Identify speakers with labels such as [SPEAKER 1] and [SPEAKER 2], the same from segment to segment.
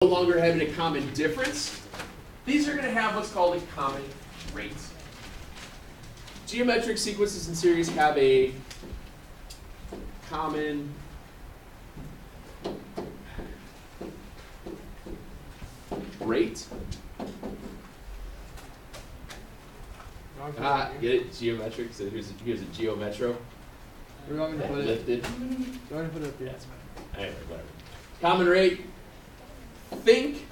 [SPEAKER 1] no longer having a common difference, these are going to have what's called a common rate. Geometric sequences in series have a common rate. Get it? Geometric. So here's a geometro.
[SPEAKER 2] Where do you want me to put it?
[SPEAKER 1] Lifted.
[SPEAKER 2] Do you want me to put it up here?
[SPEAKER 1] Anyway, whatever. Common rate. Think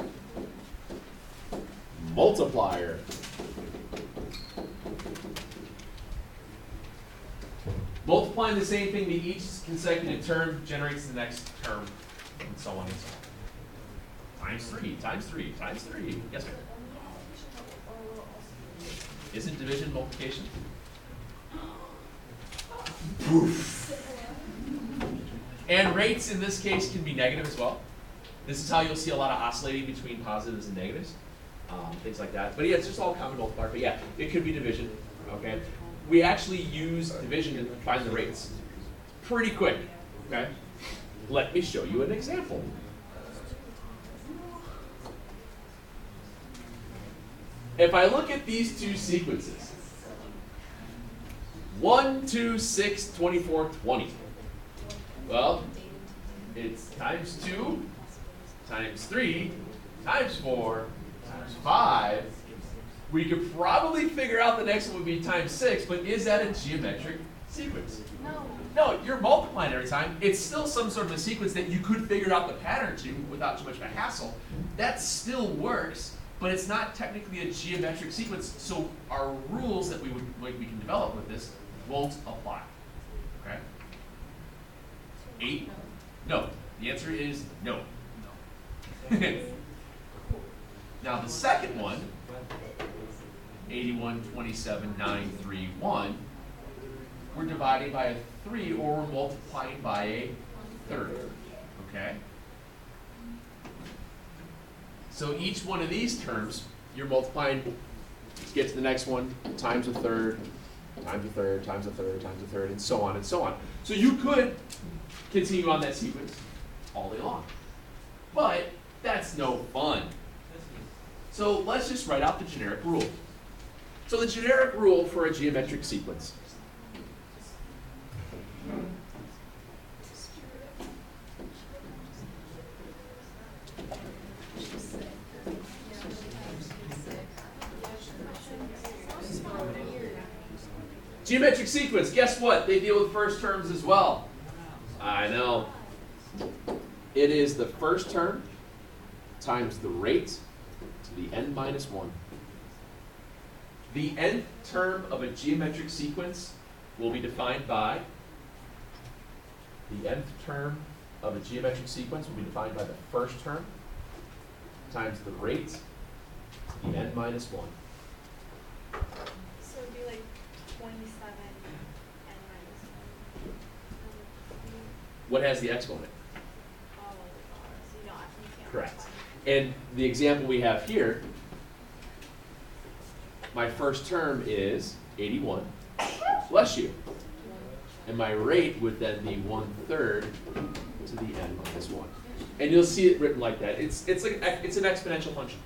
[SPEAKER 1] multiplier. Multiplying the same thing to each consecutive term generates the next term, and so on and so on. Times 3, times 3, times 3. Yes, ma'am. Isn't division multiplication? Poof. And rates in this case can be negative as well. This is how you'll see a lot of oscillating between positives and negatives, things like that. But yeah, it's just all common multiplier. But yeah, it could be division. Okay, we actually use division to find the rates. Pretty quick. Okay, let me show you an example. If I look at these two sequences, 1, 2, 6, 24, 20. Well, it's times 2, times 3, times 4, times 5. We could probably figure out the next one would be times 6, but is that a geometric sequence?
[SPEAKER 3] No.
[SPEAKER 1] No, you're multiplying every time. It's still some sort of a sequence that you could figure out the pattern to without too much of a hassle. That still works, but it's not technically a geometric sequence, so our rules that we can develop with this won't apply. Okay? 8? No. The answer is no. Now the second one, 81, 27, 9, 3, 1, we're dividing by a 3 or we're multiplying by a third. Okay? So each one of these terms, you're multiplying to get to the next one, times a third, times a third, times a third, times a third, and so on and so on. So you could continue on that sequence all day long. But that's no fun. So let's just write out the generic rule. So the generic rule for a geometric sequence. Geometric sequence, guess what? They deal with first terms as well. I know. It is the first term times the rate to the n minus 1. The nth term of a geometric sequence will be defined by the nth term of a geometric sequence will be defined by the first term times the rate to the n minus 1.
[SPEAKER 3] So it'd be like 27 and minus 1.
[SPEAKER 1] What has the exponent?
[SPEAKER 3] Oh, so you can't.
[SPEAKER 1] Correct. And the example we have here, my first term is 81, bless you. And my rate would then be 1/3 to the n minus 1. And you'll see it written like that. It's an exponential function.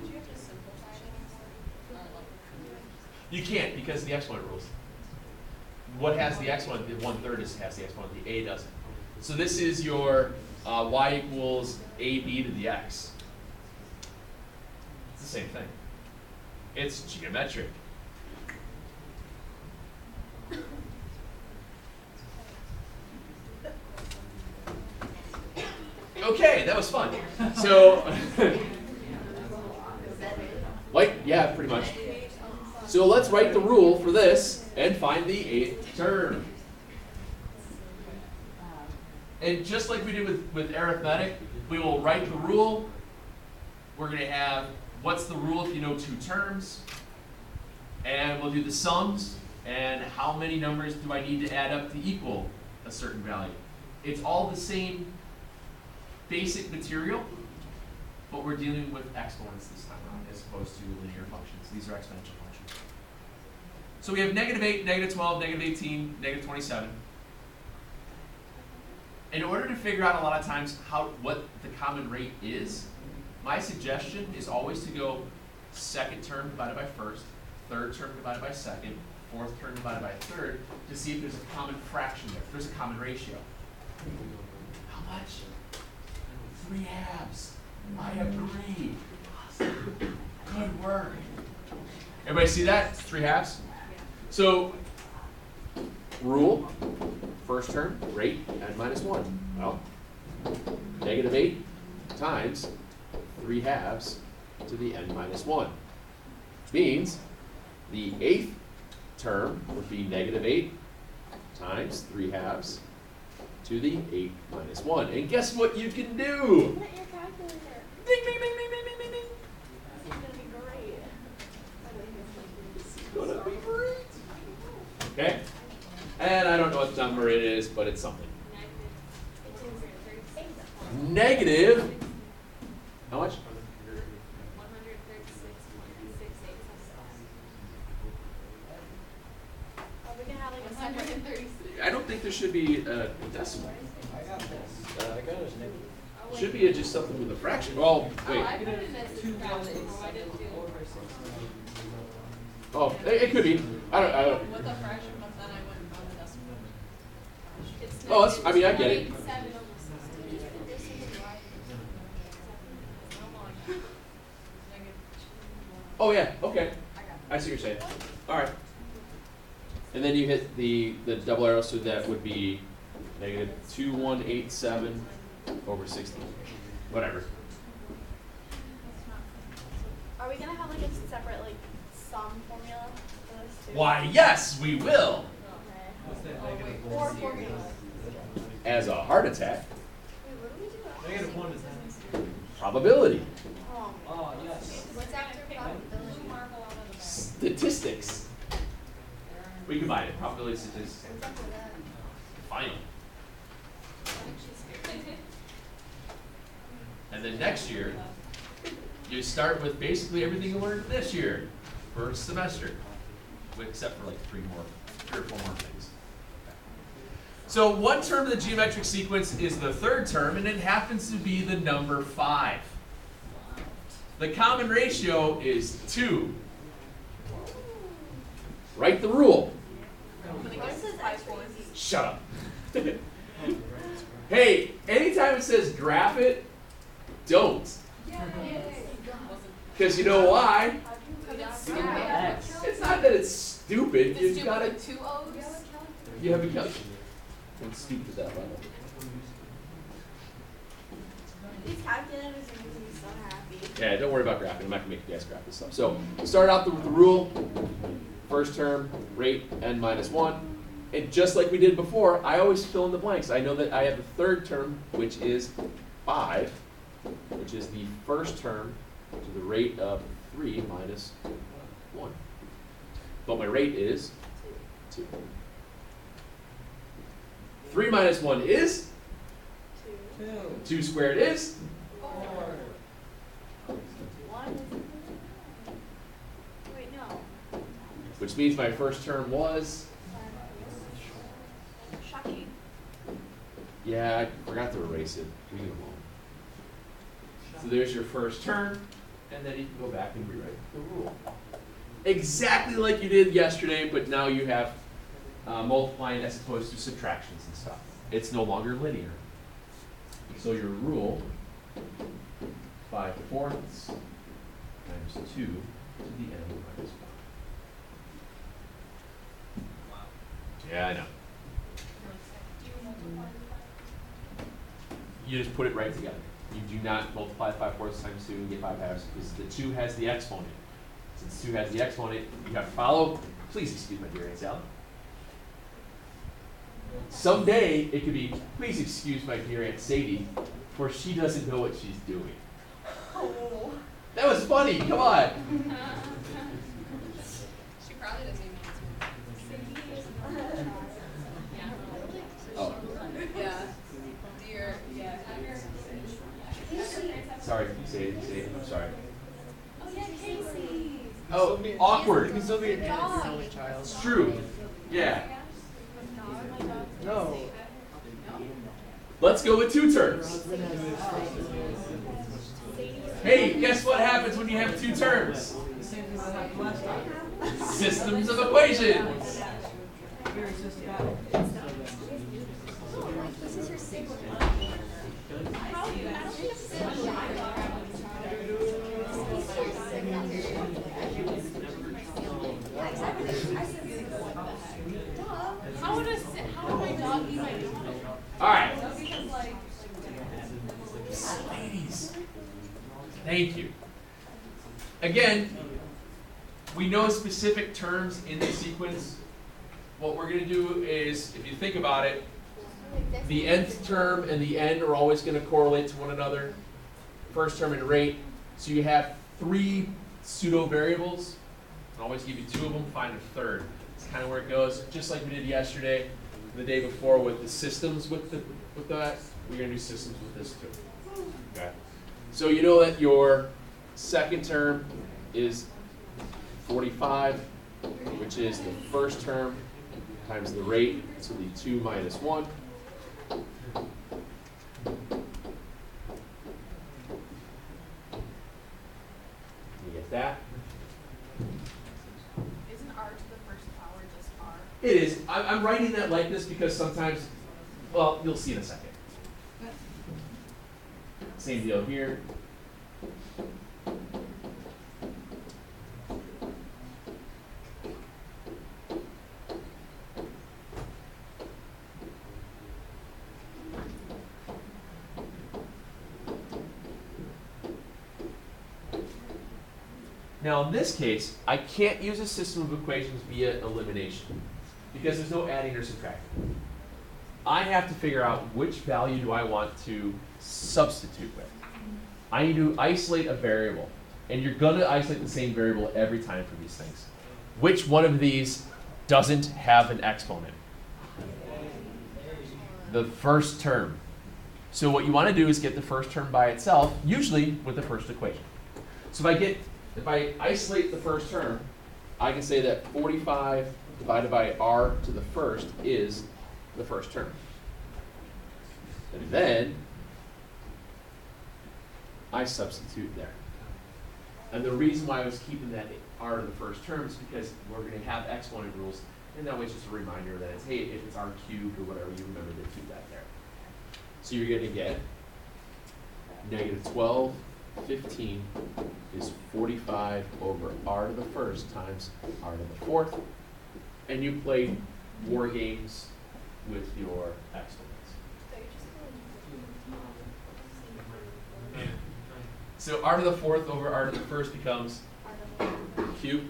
[SPEAKER 3] Did you have to simplify it?
[SPEAKER 1] You can't because of the exponent rules. What has the exponent? The 1/3 has the exponent. The a doesn't. So this is your y equals ab to the x. It's the same thing. It's geometric. Okay, that was fun. So, yeah, pretty much. So let's write the rule for this and find the 8th term. And just like we did with arithmetic, we will write the rule. We're going to have what's the rule if you know two terms. And we'll do the sums and how many numbers do I need to add up to equal a certain value. It's all the same basic material, but we're dealing with exponents this time around as opposed to linear functions. These are exponential functions. So we have -8, -12, -18, -27. In order to figure out a lot of times what the common rate is, my suggestion is always to go second term divided by first, third term divided by second, fourth term divided by third, to see if there's a common fraction there, if there's a common ratio. How much? 3 halves. I agree. Good work. Everybody see that? 3 halves? So, rule, first term, rate, n minus 1. Well, negative 8 times 3 halves to the n minus 1. Which means the 8th term would be negative 8 times 3 halves to the 8 minus 1. And guess what you can do?
[SPEAKER 3] Put your calculator.
[SPEAKER 1] Ding, ding, ding, ding, ding, ding, ding, ding.
[SPEAKER 3] This is gonna be great.
[SPEAKER 1] It's gonna be great. Okay? And I don't know what number it is, but it's something. Negative. How much?
[SPEAKER 3] 136.68. Are we gonna have like a separate?
[SPEAKER 1] I don't think there should be a decimal.
[SPEAKER 4] I got this. I got it.
[SPEAKER 1] Should be just something with a fraction. Well, wait.
[SPEAKER 5] I put it as 2 fractions, so I didn't do
[SPEAKER 1] Oh, it could be. I don't.
[SPEAKER 5] with a fraction, but then I went on the decimal. It's
[SPEAKER 1] Oh, that's, I mean, I get it.
[SPEAKER 5] 7.
[SPEAKER 1] Oh, yeah, okay. I see what you're saying. All right. And then you hit the double arrow, so that would be negative 2187 over 16. Whatever.
[SPEAKER 3] Are we gonna have like a separate like sum formula for this too?
[SPEAKER 1] Why, yes, we will.
[SPEAKER 3] Okay. Or formula.
[SPEAKER 1] As a heart attack,
[SPEAKER 3] Wait, what do we do?
[SPEAKER 4] Negative 1 is 10.
[SPEAKER 1] probability,
[SPEAKER 3] Oh.
[SPEAKER 4] Oh, yes.
[SPEAKER 3] What's after probability?
[SPEAKER 1] statistics. We combine it. Probability, statistics.
[SPEAKER 3] What's after that?
[SPEAKER 1] Final. And then next year, you start with basically everything you learned this year, first semester, except for like 3 or 4 more things. So one term of the geometric sequence is the third term, and it happens to be the number 5. The common ratio is 2. Write the rule.
[SPEAKER 3] This is extra easy.
[SPEAKER 1] Shut up. Hey, anytime it says graph it, don't. Because you know why? It's not that it's stupid.
[SPEAKER 5] It's
[SPEAKER 1] You've
[SPEAKER 5] stupid
[SPEAKER 1] got
[SPEAKER 5] with
[SPEAKER 1] to.
[SPEAKER 5] 2 O's?
[SPEAKER 1] You have a calculator. Don't stupid that level.
[SPEAKER 3] These calculators are making me so happy.
[SPEAKER 1] Yeah, don't worry about graphing. I'm not gonna make you guys graph this stuff. So start out with the rule. First term, rate n minus 1. And just like we did before, I always fill in the blanks. I know that I have the third term, which is 5, which is the first term to the rate of 3 minus 1. But my rate is 2. 3 minus 1 is?
[SPEAKER 3] 2.
[SPEAKER 1] 2 squared is?
[SPEAKER 3] 4. 1 is. Wait, no.
[SPEAKER 1] Which means my first term was?
[SPEAKER 3] Shocking.
[SPEAKER 1] Yeah, I forgot to erase it. Leave it alone. So there's your first term, and then you can go back and rewrite the rule. Exactly like you did yesterday, but now you have multiplying as opposed to subtractions and stuff. It's no longer linear. So your rule, 5/4 times 2 to the n minus 1. Yeah, I know. You just put it right together. You do not multiply 5/4 times 2 and get 5 halves because the 2 has the exponent. Since 2 has the exponent, you have to follow. Please excuse my dear Aunt Sally. Someday it could be, please excuse my dear Aunt Sadie, for she doesn't know what she's doing.
[SPEAKER 3] Oh.
[SPEAKER 1] That was funny, come on.
[SPEAKER 5] She probably doesn't even answer.
[SPEAKER 1] Oh,
[SPEAKER 5] Yeah. Dear, yeah.
[SPEAKER 1] sorry, Sadie, I'm sorry.
[SPEAKER 3] Oh, yeah, Casey.
[SPEAKER 1] Oh, awkward.
[SPEAKER 2] You can still be an aunt
[SPEAKER 3] Dog.
[SPEAKER 2] and only child.
[SPEAKER 1] It's true. Yeah.
[SPEAKER 2] No.
[SPEAKER 1] Let's go with 2
[SPEAKER 2] Her
[SPEAKER 1] terms.
[SPEAKER 2] husband has his
[SPEAKER 3] Sadie's
[SPEAKER 1] Hey, guess what happens when you have two terms?
[SPEAKER 4] The same thing that happened last time.
[SPEAKER 1] Systems of equations.
[SPEAKER 4] Very systematic.
[SPEAKER 3] This is your sixth one. I don't think it's
[SPEAKER 5] How would my dog be my dog?
[SPEAKER 1] All right.
[SPEAKER 5] Because like.
[SPEAKER 1] Ladies, thank you. Again, we know specific terms in the sequence. What we're going to do is, if you think about it, the nth term and the n are always going to correlate to one another. First term and rate. So you have three pseudo variables. I'll always give you two of them, find a third. It's kind of where it goes, just like we did yesterday, the day before with the systems with that. We're going to do systems with this too. Okay. So you know that your second term is 45, which is the first term times the rate, so the 2 minus 1. You get that?
[SPEAKER 5] Isn't r to the first power just r?
[SPEAKER 1] It is. I'm writing that like this because sometimes, well, you'll see in a second. Same deal here. Now in this case, I can't use a system of equations via elimination because there's no adding or subtracting. I have to figure out which value do I want to substitute with. I need to isolate a variable, and you're going to isolate the same variable every time for these things. Which one of these doesn't have an exponent? The first term. So what you want to do is get the first term by itself, usually with the first equation. So if I isolate the first term, I can say that 45 divided by r to the first is the first term. And then I substitute there. And the reason why I was keeping that r to the first term is because we're going to have exponent rules, and that way it's just a reminder that it's, hey, if it's r cubed or whatever, you remember to keep that there. So you're going to get negative 12, 15 is 45 over r to the first times r to the fourth. And you play war games with your exponents. So r to the fourth over r to the first becomes cube.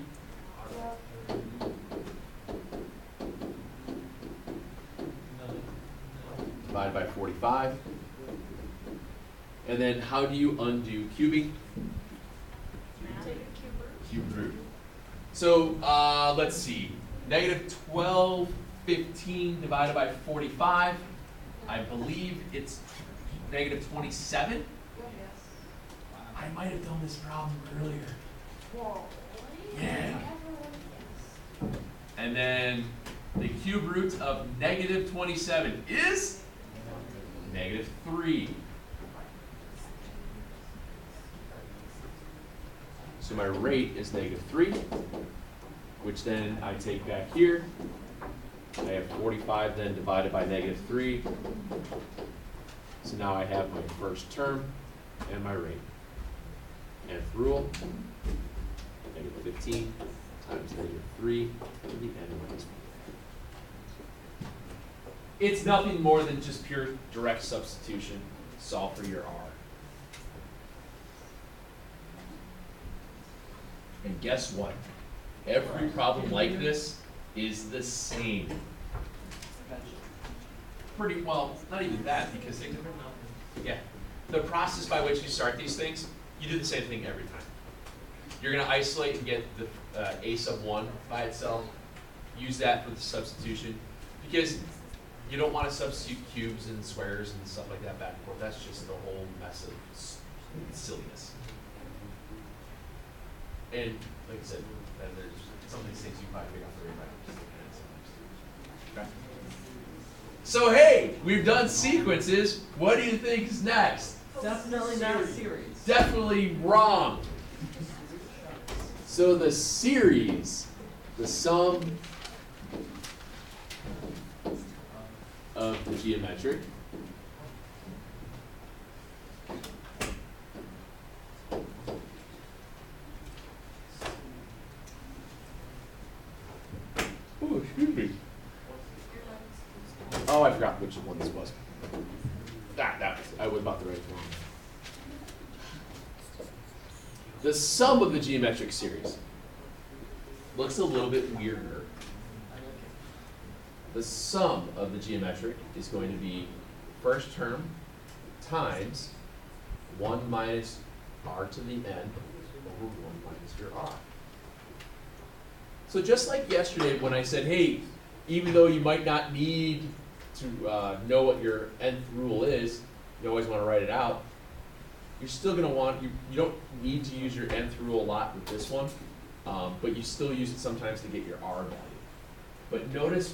[SPEAKER 1] Divided by 45. And then how do you undo cubing? Cube root. So let's see. Negative 12, 15 divided by 45. I believe it's negative 27. I might have done this problem earlier. Yeah. And then the cube root of negative 27 is negative 3. So my rate is negative 3, which then I take back here. I have 45 then divided by negative 3. So now I have my first term and my rate. Nth rule, negative 15 times negative 3 to the n minus 1. It's nothing more than just pure direct substitution. Solve for your r. And guess what? Every problem like this is the same. Pretty well, not even that, because the process by which you start these things, you do the same thing every time. You're going to isolate and get the a sub 1 by itself. Use that for the substitution, because you don't want to substitute cubes and squares and stuff like that back and forth. That's just the whole mess of silliness. And like I said, there's some of these things you probably figure out for your right. Okay. So hey, we've done sequences. What do you think is next?
[SPEAKER 4] Definitely not series.
[SPEAKER 1] Definitely wrong. So the series, the sum of the geometric ooh, excuse me. Oh, I forgot which one this was. I was about to write it wrong. The sum of the geometric series looks a little bit weirder. The sum of the geometric is going to be first term times 1 minus r to the n over 1 minus your r. So just like yesterday when I said, hey, even though you might not need to know what your nth rule is, you always want to write it out, you're still going to want, you don't need to use your nth rule a lot with this one, but you still use it sometimes to get your r value. But notice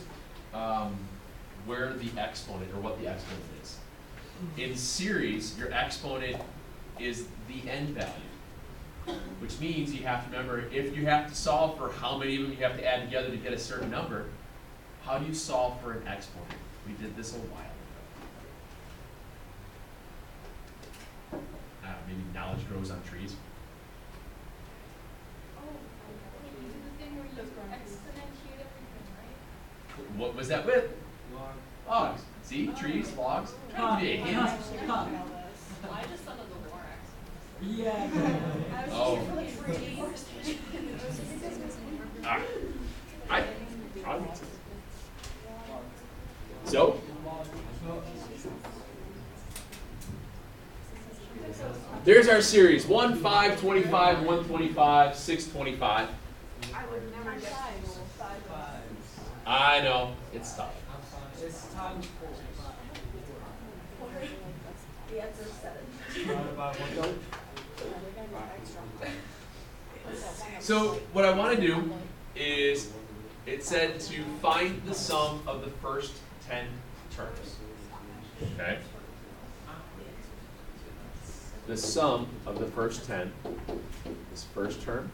[SPEAKER 1] where the exponent, or what the exponent is. In series, your exponent is the n value, which means you have to remember, if you have to solve for how many of them you have to add together to get a certain number, how do you solve for an exponent? We did this a while ago. Maybe knowledge grows on trees.
[SPEAKER 5] You do the thing where you exponentiate everything, right?
[SPEAKER 1] What was that with? Logs. See, trees, logs. Trying to give you a hint.
[SPEAKER 5] I just thought of the more exponents.
[SPEAKER 4] Yeah.
[SPEAKER 1] Oh. So, there's our series. 1, 5, 25, 125, 625.
[SPEAKER 3] I would never guess 5.
[SPEAKER 1] I know, it's tough.
[SPEAKER 4] It's times 4.
[SPEAKER 3] The answer is 7.
[SPEAKER 1] So what I want to do is, it said to find the sum of the first 10 terms. Okay? The sum of the first 10, this first term,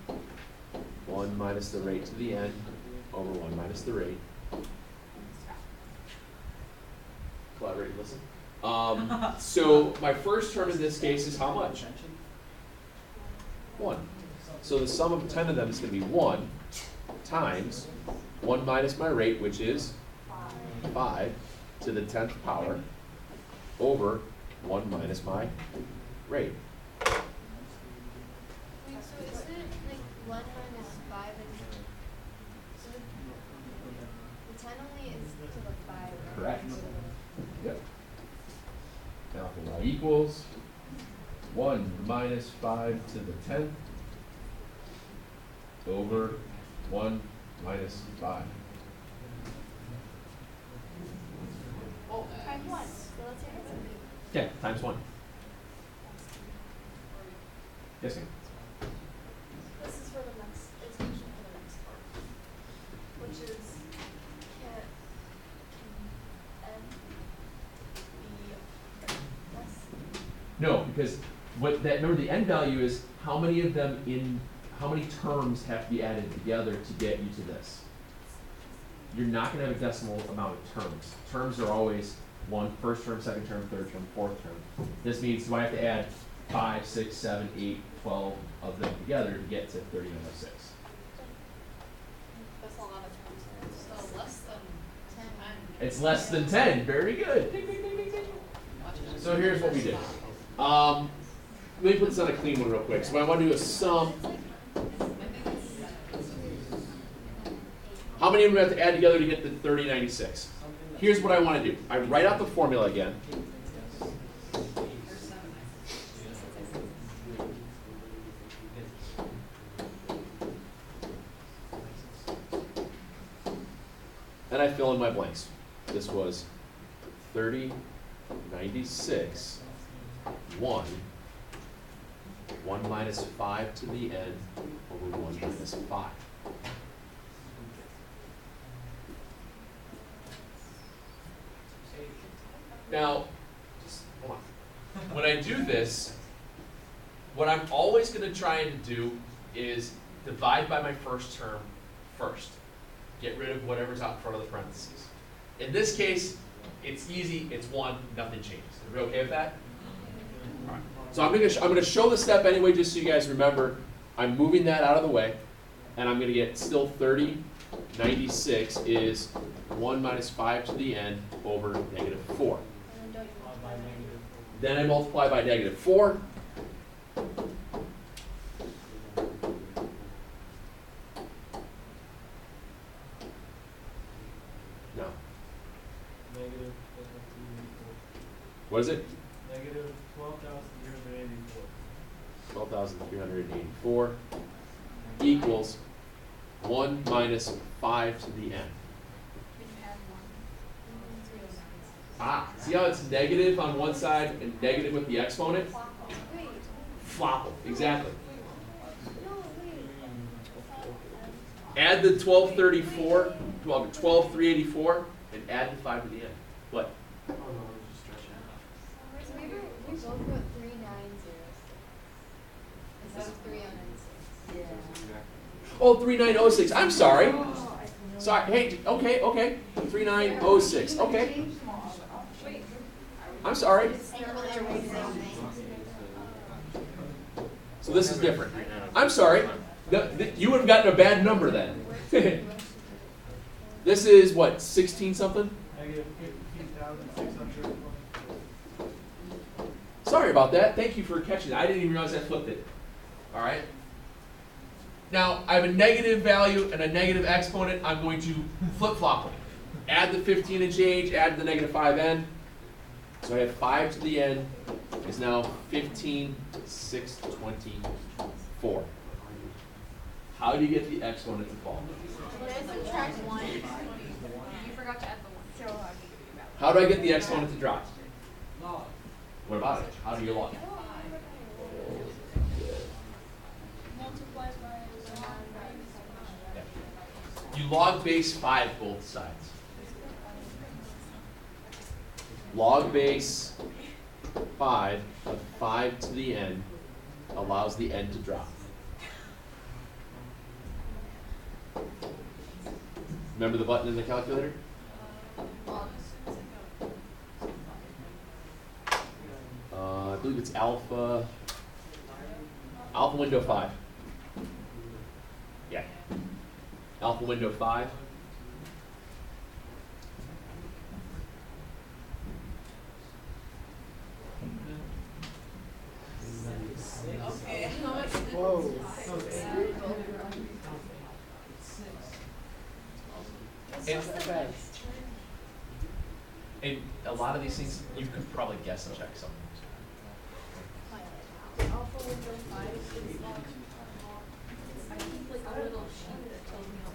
[SPEAKER 1] 1 minus the rate to the n over 1 minus the rate. Collaborate, listen. So my first term in this case is how much? 1. So the sum of 10 of them is going to be 1 times 1 minus my rate, which is 5 to the 10th power, over 1 minus my rate.
[SPEAKER 6] Wait, so is it like 1 minus 5 and so the 10 only is to the 5, right?
[SPEAKER 1] Correct. Yep. Now for y equals 1 minus 5 to the 10th over 1 minus 5.
[SPEAKER 3] Times 1. So let's hear it.
[SPEAKER 1] Okay, times 1. Yes, ma'am.
[SPEAKER 3] This is for the next, it's usually for the next part, which is, can n be less?
[SPEAKER 1] No, because what that, remember the n value is how many of them how many terms have to be added together to get you to this. You're not going to have a decimal amount of terms. Terms are always first term, second term, third term, fourth term. This means, do I have to add 5, 6, 7, 8, 12 of them together to get to 3906?
[SPEAKER 5] That's a lot of terms. So less than 10.
[SPEAKER 1] It's less than 10. Very good. Ding, ding, ding, ding, ding. So here's what we did. Let me put this on a clean one real quick. So what I want to do is sum. How many of them do we have to add together to get to 3096? Here's what I want to do. I write out the formula again. And I fill in my blanks. This was 3096, 1 minus 5 to the n over 1 minus 5. Now, just hold on. When I do this, what I'm always going to try and do is divide by my first term first. Get rid of whatever's out in front of the parentheses. In this case, it's easy. It's 1. Nothing changes. Everybody okay with that? All right. So I'm going to show the step anyway, just so you guys remember. I'm moving that out of the way, and I'm going to get still 30. 96 is 1 minus 5 to the n over negative 4. Then I multiply by negative 4. No.
[SPEAKER 4] Negative
[SPEAKER 1] What is it?
[SPEAKER 4] negative 12,384.
[SPEAKER 1] 12,384 equals 1 minus 5 to the n. Ah, see how it's negative on one side and negative with the exponent?
[SPEAKER 6] Wait.
[SPEAKER 1] Flopple, exactly.
[SPEAKER 6] No, wait.
[SPEAKER 1] Add the 1234, 12,384, and add the 5 to the end. What?
[SPEAKER 6] So we both wrote 3906. Instead of 3096.
[SPEAKER 1] Oh, 3906. I'm sorry. Sorry. Hey, okay. 3906. Okay. I'm sorry. So this is different. I'm sorry. You would have gotten a bad number then. This is what, 16 something?
[SPEAKER 4] Negative 15,600.
[SPEAKER 1] Sorry about that. Thank you for catching that. I didn't even realize I flipped it. All right. Now, I have a negative value and a negative exponent. I'm going to flip-flop them. Add the 15 and change, add the negative 5n. So I have 5 to the n is now 15,624. How do you get the exponent to fall?
[SPEAKER 5] Subtract 1. You forgot to add the 1.
[SPEAKER 1] How do I get the exponent to drop? What about it? How do you log?
[SPEAKER 5] Multiply by 1.
[SPEAKER 1] You log base 5 both sides. Log base 5 of 5 to the n allows the n to drop. Remember the button in the calculator? I believe it's alpha window 5. Yeah. Alpha window 5.
[SPEAKER 2] Whoa.
[SPEAKER 1] And a lot of these things you could probably guess and check something.
[SPEAKER 3] Alpha window 5 is I think like a little sheet that tells me all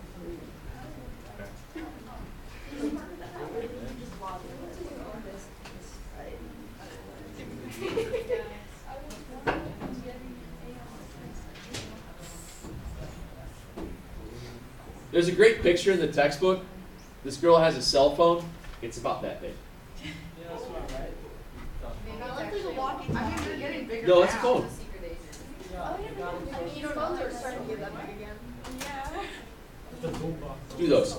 [SPEAKER 1] There's a great picture in the textbook. This girl has a cell phone. It's about that big. No, it's a phone.
[SPEAKER 3] Your phones are starting to get that big again.
[SPEAKER 1] Do those.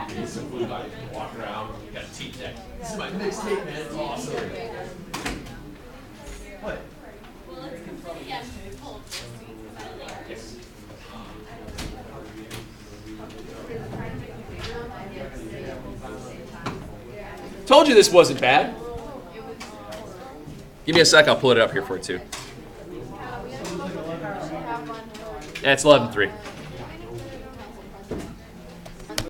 [SPEAKER 1] Need some blue light. Walk around. Got a teeth deck. This is my mixtape, man. It's awesome. What? Yes. Told you this wasn't bad. Give me a sec. I'll pull it up here for you too. Yeah, it's 11:03.